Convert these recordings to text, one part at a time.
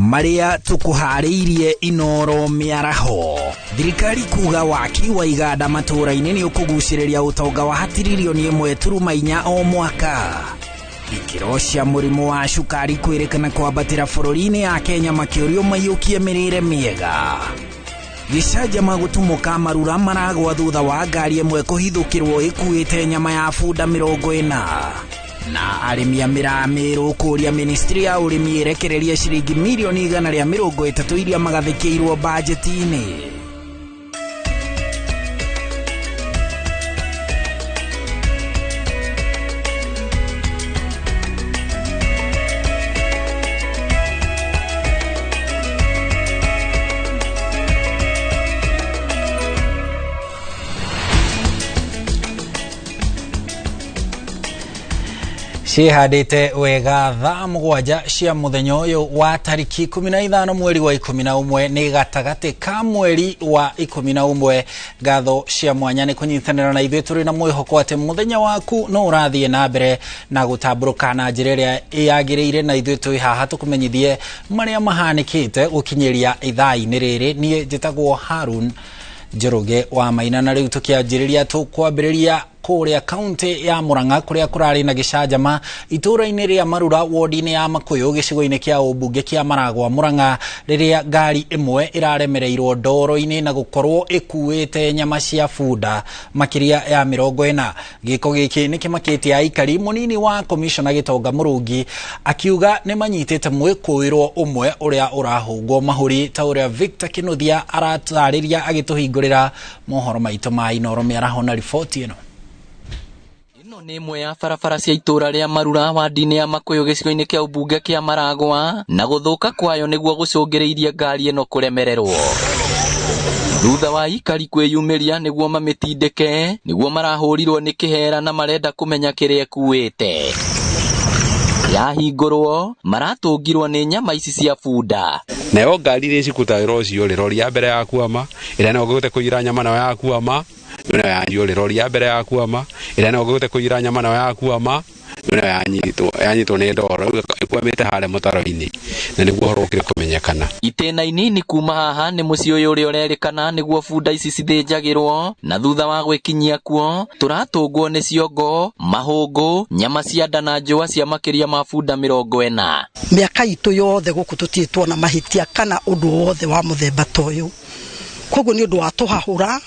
Maria tukuhariirie Inoro miaraho. Thirikari kuga waki wa iganda matũra-inĩ nĩ ũkũgucĩrĩria ũtonga wa hatiririoni 1.4 o mwaka. Ikĩro cia mũrimũ wa cukari kwĩrĩkana kwambatĩra bũrũri-inĩ ya Kenya makĩũrio maiyũkie mĩrĩre mĩega. Gĩcanjama gũtumũka marura maragwa thutha wa ngari ĩmwe kũhithũkĩrwo ĩkuĩte nyama ya bunda 40. Na arĩmi a Mĩramĩrũ kũria ministry ya ũrĩmi ĩrekereria ciringi milioni 130 iria magathĩkĩirwo bajeti-inĩ. Cihandĩte wega thaa 7 cia mũthenya ũyũ wa tariki 15 mweri wa 11 nĩ gatagatĩ ka mweri wa 11. Ngatho cia mwanya nĩ kũnyitanĩra na ithuĩ tũrĩ na mwĩhoko atĩ mũthenya waku no ũrathiĩ na mbere na gũtambũrũka na njĩra ĩrĩa yagĩrĩire, na ithuĩ twĩ haha tũkũmenyithie marĩa mahanĩkĩte gũkinyĩria ithaa-inĩ rĩrĩ. Niĩ njĩtagwo Harun Njoroge wa Maina, na rĩu tũkĩanjĩrĩria tũkwambĩrĩria kũrĩa kaunti ya Murang'a kũrĩa kũrarĩ na gĩcanjama itũra-inĩ rĩa Marura wodi-inĩ ya Makũyũ gĩcigo-inĩ kĩa ũmbunge kĩa Maragwa Murang'a, rĩrĩa ngari ĩmwe ĩraremereirwo ndoro-inĩ na gũkorwo ĩkuĩte nyama cia bunda makĩria ya 40. Gĩko gĩkĩ nĩ kĩmakĩtie aikari. Mũnini wa komishona Gĩtonga Mũrũngi akiuga nĩ manyitĩte mwĩkũĩrwo ũmwe ũrĩa ũrahũngwo mahũri, ta ũrĩa Victor Kĩnuthia aratarĩria agĩtũhingũrĩra mohoro maitũ ma Inoro mĩaraho na riboti ĩno. Nĩ imwe ya barabara cia itũra rĩa Marura wadi-inĩ ya Makũyũ gĩcigo-inĩ kĩa ũmbunge kĩa Maragwa, na gũthũka kwayo nĩguo gũcũngĩrĩirie ngari ĩno kũremererwo. Thutha wa ikari kwĩyumĩria nĩguo mamĩtindĩke, nĩguo marahũrirwo nĩ kĩhera na marenda kũmenya kĩrĩa ĩkuĩte. Yahingũrwo maratũngirwo nĩ nyama ici cia bunda. Nayo ngari nĩ cikutaga ũcio rori ya mbere ya kuama ĩrĩa no gũte kũira nyama nayo ya kuama, ĩno yanjio rori ya mbere ya kuama ĩrĩa no gũte kũira nyama nayo ya kuama, ĩno yanyitwo nĩ ndoro ĩkwamĩte harĩa mũtaro-inĩ, na nĩguo ũhoro ũkĩrĩ kũmenyekana. Itĩna inini kuma haha nĩ mũciĩ ũyũ ũrĩa ũrerĩkana nĩguo bunda ici cithĩnjagĩrwo, na thutha wa gwĩkinyia kuo tũratũngwo nĩ ciongo, mahũngũ, nyama cia nda na njũa cia makĩria ma bunda 40. Mĩaka itũ yothe gũkũ tũtirĩ na mahĩtia kana ũndũ wothe wa mũthemba ta ũyũ. Koguo nĩ ũndũ wa tũhahũra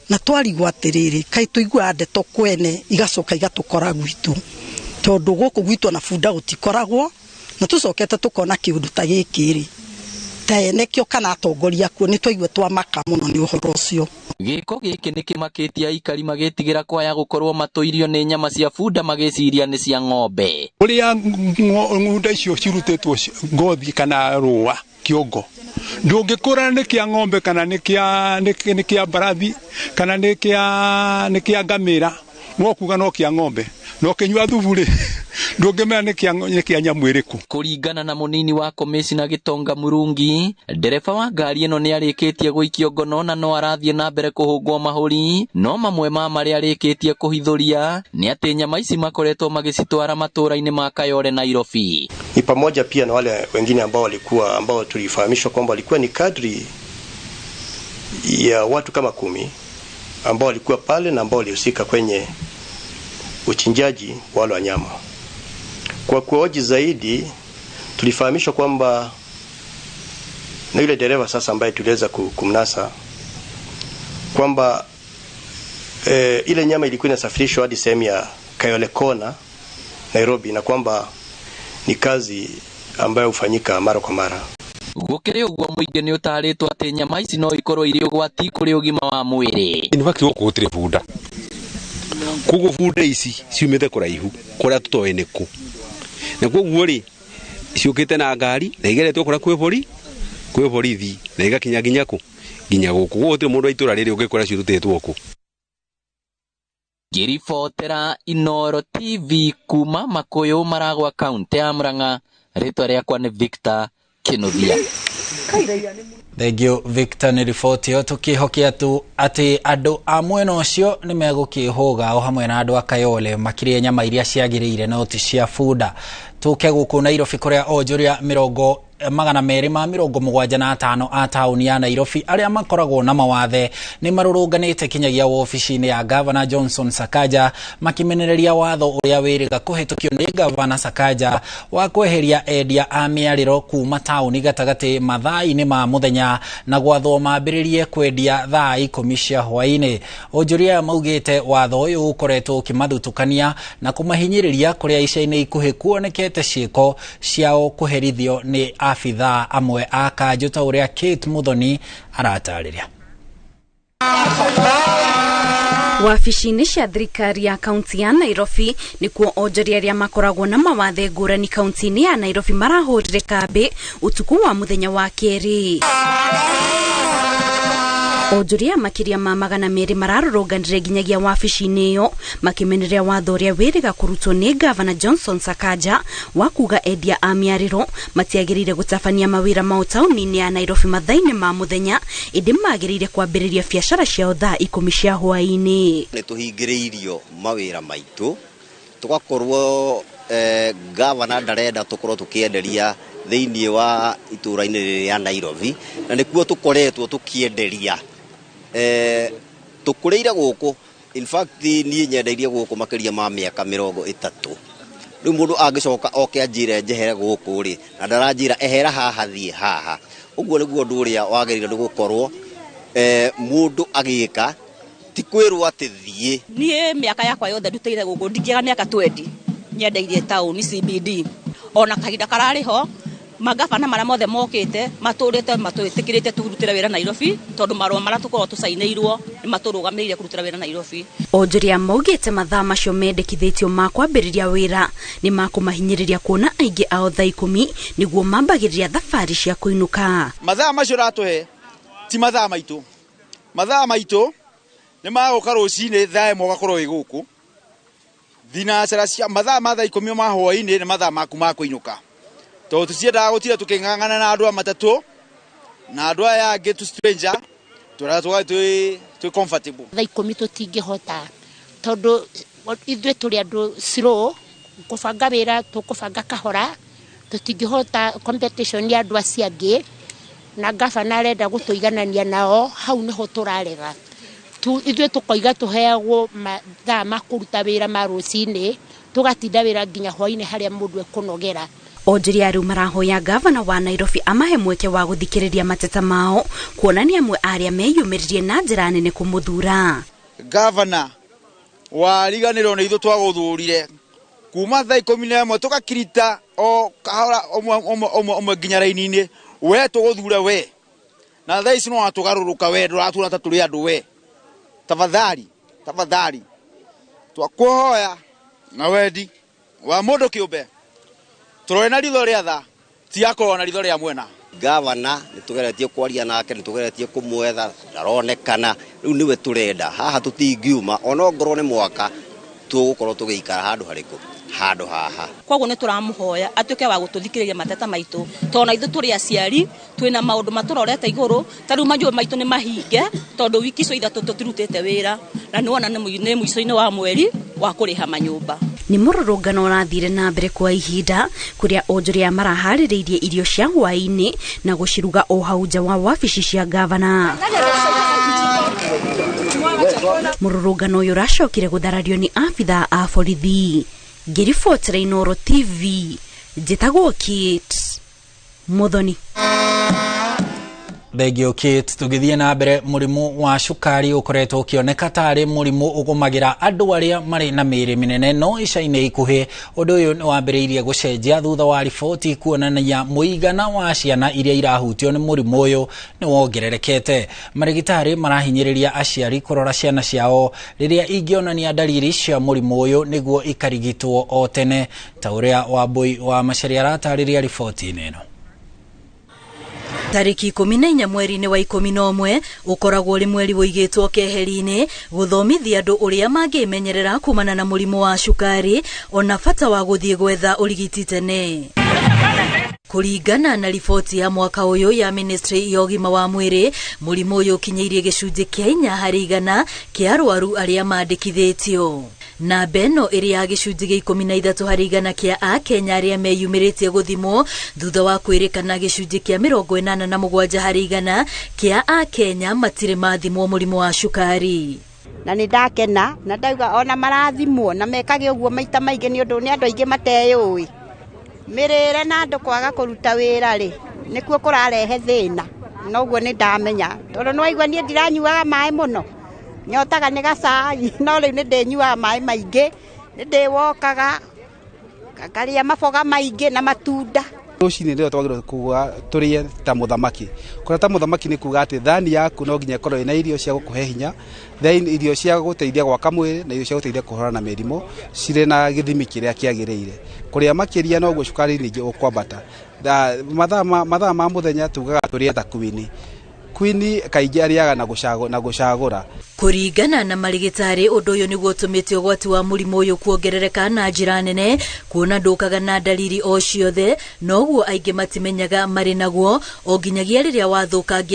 na twarigwo atĩrĩrĩ, kaĩ tũiguaga ndeto kwene igacoka igatũkora gwitũ, tondũ gũkũ gwitũ na bunda gũtikoragwo, na tũcokete tũkona kĩũndũ ta gĩkĩ-rĩ, ta enekĩo kana atongoria kuo nĩ twaigua twamaka mũno nĩ ũhoro ũcio. Gĩko gĩkĩ nĩ kĩmakĩtie aikari magĩtigĩra kwaya gũkorwo matũirio nĩ nyama cia bunda magĩciria nĩ cia ng'ombe. Ũrĩa ng'unda icio cirutĩtwo ngothi kana rũa kĩongo, ndũngĩkũra nĩ kĩa ng'ombe kana nĩ kĩa mbarathi kana nĩ kĩa ngamĩra, no kuga no kĩa ng'ombe, no kĩnyua thubu-rĩ ndũngĩmenya nĩ kĩa nyamũ ĩrĩkũ. Kũringana na mũnini wa komishona Gĩtonga Mũrũngi, ndereba wa ngari ĩno nĩ arĩkĩtie gũikio ngono na no arathiĩ na mbere kũhũngwo mahũri, no mamwe ma marĩa arĩkĩtie kũhithũria nĩ atĩ nyama ici makoretwo magĩcitwara matũra-inĩ ma Kayole Nairobi. Ni pamoja pia na wale wengine ambao tulifahamishwa kwamba walikuwa ni kadri ya watu kama 10 ambao walikuwa pale na ambao walihusika kwenye uchinjaji wa wale wanyama. Kwa kuoji zaidi tulifahamishwa kwamba na yule dereva sasa ambaye tuliweza kumnasa kwamba ile nyama ilikuwa inasafirishwa hadi sehemu ya Kayole Kona Nairobi, na kwamba ni kazi ambayo hufanyika mara kwa mara. Gũkĩrĩ ũguo mũingĩ nĩ ũtarĩtwo atĩ nyama ici no ikorwo irĩ ũgwati kũrĩ ũgima wa mwĩrĩ. In fact gũkũ gũtirĩ bunda, koguo bunda ici ciumĩte kũraihu kũrĩa tũtoĩ nĩ kũ, na koguo-rĩ ciũkĩte na ngari na igeretwo kũrĩa kwĩ borithi na igakinya nginya kũ, nginya gũkũ. Gũtirĩ mũndũ wa itũra rĩrĩ ũngĩkora cirutĩtwo kũ. Ngĩribotera Inoro TV kuma Makũyũ, Maragwa, kaunti ya Murang'a, rĩtwa rĩakwa nĩ Victor Kĩnuthia. Thank you Victor, nĩ riboti ĩyo tũkĩhokia tu atĩ andũ a mwena ũcio nĩ megũkĩhũga o hamwe na andũ a Kayole makĩria nyama iria ciagĩrĩire no ti cia bunda. Tũke gũkũ Nairobi kũrĩa onjoria 275 a tauni ya Nairobi aria makoragwo na mawathe ni marurunganite kinyagia ofisi-ini ya Governor Johnson Sakaja makimenereria watho uria wiriga kuhitukio ni Governor Sakaja wa kweheria endia a miariro kuma tauni gatagati mathaa-ini ma muthenya na gwathwo mambiririe kwendia thaa 10 cia hwaini. Onjoria maugite watho uyu ukoretwo ukimathutukania na kumahinyiriria kuria ica-ini ikuhi kuonekete ciiko ciao kuherithio ni afitha amwe a Kanjo ta uria Kate Muthoni aratariria. Wabici-inĩ cia thirikari ya kaunti ya Nairobi nikuo onjoria aria makoragwo na mawathe ngũrani kaunti-inĩ ya Nairobi marahũrire kambi utuku wa muthenya wa keri. Onjoria makiria ma 200 mararũrũnganire nginyagia wabici-inĩ iyo makimenereria watho uria wiriga kurutwo ni Governor Johnson Sakaja wa kuga endia a miariro matiagirire gutabania mawira mao tauni-inĩ ya Nairobi mathaa-inĩ ma muthenya indi magirire kwambiriria biacara ciao thaa 10 cia hwaini. Ni tuhingiriirio mawira maitu tugakorwo Governor ndarenda tukorwo tukienderia thiini wa itura-inĩ rĩa Nairobi na nikuo tukoretwo tukienderia tukureire guku. In fact ni nyendeirie guku makiria ma miaka 30. Riu mundu angicoka oke anjire njehere guku ri na ndaranjira ehera haha thie haha. Uguo niguo ndu uria wagirire ni gukorwo mundu agika ti kwirwo ati thie. Nie miaka yakwa yothe ndutire guku ndingiaga miaka 20 nyendeirie tauni CBD ona kahinda karari ho magabana mara mothe mokite matwĩtĩkĩrĩte turutire wĩra Nairobi tondu marwa mara tukorwo tucainĩirwo ni maturũgamĩrĩire kurutira wĩra Nairobi. Onjoria maugite mathaa macio mendekithĩtio ma kwambĩrĩria wĩra ni makumahinyĩrĩria kuona aingĩ ao thaa 10 niguo mambagĩrĩria thabarĩ cia kũinũka. Mathaa macio ratuhe ti mathaa maitũ. Mathaa maitũ ni magũka rũcinĩ thaa 1 gakorwo wĩ gũkũ. Thinacara cia mathaa ma thaa 10 ma hwaĩ-inĩ ni mathaa maku ma kũinũka. To tuciendaga gutira tukingangana na andu amatatu na andu aya angi tu stranger turatwa twi comfortable. Thaa 10 tutingihota tondu ithuĩ turi andu slow kubanga wĩra tukubanga kahora tutingihota competition ya andu acio angi na Governor arenda gutuiganania nao hau niho turarega ithuĩ tukoiga tuheagwo mathaa ma kuruta wĩra ma rũcinĩ tugatinda wĩra nginya hwaĩ-inĩ haria mundu ekunogera. Onjoria riu marahoya Governor wa Nairobi amahe mweke wa guthikiriria mateta mao kuonania amwe aria meyumiririe na njira nene kumuthura. Governor wa riganiro ni ithu twaguthurire kuma thaa 11 tukakirita o kahora omwe nginya raini-ini we tuguthura we na thaa ici no atugaruruka we nduratura ta turi andu we. Tafadhali twakuhoya na wendi wa mundu kiumbe turona ritho ria tha ti akona ritho ria mwena. Governor nitugeretie kwaria nake nitugeretie kumwetha ndaronekana riu niwe turenda haha tutingiuma ona ngorwo ni mwaka tugukorwo tugiikara handu haha. Koguo ni turamuhoya atuke wa gututhikiriria mateta maitu tona ithu turi aciari twina maundu maturorete iguru tariu manyu maitu ni mahinge tondu wiki icio ithatu tutirutite wira na ni wona ni muico-ini wa mweri wa kuriha manyumba. Ni mururungano urathire na mbere kwa ihinda kuria onjoria maraharĩrĩirie irio cia hwaĩ-inĩ na guciruga o hau nja wa wabici cia Governor. Mururungano uyu uracokire gutharario ni afitha a borithi. Ngiribotera Inooro TV njitagwo Kate Muthoni. Thegio Kate, tugithie na mbere murimu wa cukari ukoretwo ukioneka tari murimu ugumagira andu aria mari na miri minene no ica-ini ikuhi. Undu uyu ni wambiriirie gucenjia thutha wa riboti kuonania muigana wa ciana iria irahutio ni murimu uyu ni wongererekete. Marigitari marahinyiriria aciari kurora ciana ciao riria ingionania dalili cia murimu uyu niguo ikarigitwo o tene. Ta uria Wambui wa Macharia aratariria riboti-ini ino. Tariki 14 mweri-inĩ wa 11 ukoragwo uri mweri woigĩtwo keheri-inĩ guthomithia andu uria mangĩmenyerera kumana na murimu wa cukari ona bata wa guthie gwetha urigiti tene. Kuringana na riboti ya mwaka uyu ya Ministry ya Ugima wa Mwiri, murimu uyu kinyairie gicunji kia 4 harĩ 100 kia arwaru aria mandikithitio. na beno ĩrĩ ya gĩcunjĩ gĩa 13 harĩ igana kĩa Akenya arĩa meyumĩrĩtie gũthimwo thutha wa kwĩrĩkana gĩcunjĩ kĩa 87 harĩ igana kĩa Akenya matirĩ mathimwo mũrimũ wa cukari. Na nĩ ndakena na ndauga ona marathimwo na mekage ũguo maita maingĩ nĩ ũndũ nĩ andũ aingĩ mateyũĩ mĩrĩre na andũ kwaga kũruta wĩra rĩ nĩkuo kũrarehe thĩna. Noguo nĩ ndamenya tondũ nĩ waigua niĩ ndiranyuaga maĩ mũno nyotaga nĩ gacai no rĩu nĩ ndĩnyuaga maĩ maingĩ nĩ ndĩwokaga ngarĩa maboga maingĩ na matunda. Rũcinĩ rĩrĩa twagĩrĩirwo kuga tũrĩe ta mũthamaki. Kũrĩa ta mũthamaki nĩ kuga atĩ thani yaku no nginya ĩkorwo ĩna irio cia gũkũhe hinya, irio cia gũteithia gwaka mwĩrĩ na irio cia gũteithia kũhũrana na mĩrimũ cirĩ na gĩthimi kĩrĩa kĩagĩrĩire. Kũrĩa makĩria noguo cukari ningĩ ũkwambata. Mathaa ma mũthenya tugaga tũrĩe ta Queen kaingĩ arĩaga na gũcagũra. Kũringana na marigitari ũndũ ũyũ nĩguo ũtũmĩte ũgwati wa mũrimũ ũyũ kuongerereka na njĩra nene, kuona ndũkaga na dalili o ciothe, noguo aingĩ matimenyaga marĩ naguo o nginyagia rĩrĩa wathũkangia